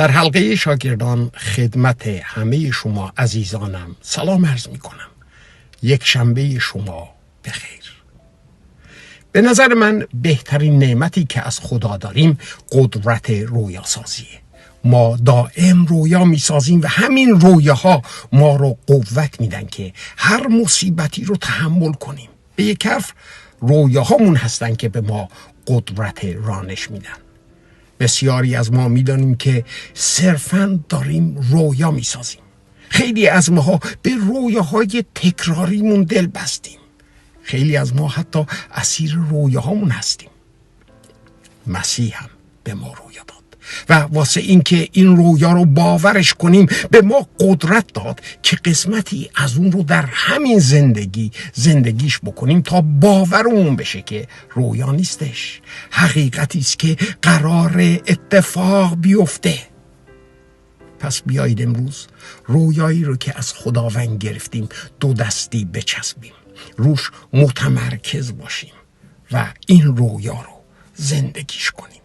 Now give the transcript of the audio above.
در حلقه شاگردان خدمت همه شما عزیزانم سلام عرض می کنم. یک شنبه شما بخیر. به نظر من بهترین نعمتی که از خدا داریم قدرت رویاسازیه. ما دائم رویا می سازیم و همین رویاها ما رو قوت میدن که هر مصیبتی رو تحمل کنیم. به یک حرف رویاهامون هستن که به ما قدرت رانش میدن. بسیاری از ما میدانیم که صرفاً داریم رویا میسازیم. خیلی از ما به رویاهای تکراریمون دل بستیم. خیلی از ما حتی اسیر رویاهامون هستیم. مسیح هم به ما رویا داد و واسه این که این رویا رو باورش کنیم به ما قدرت داد که قسمتی از اون رو در همین زندگیش بکنیم تا باورمون بشه که رویا نیستش، حقیقتی است که قرار اتفاق بیفته. پس بیایید امروز رویایی رو که از خداوند گرفتیم دو دستی بچسبیم، روش متمرکز باشیم و این رویا رو زندگیش کنیم.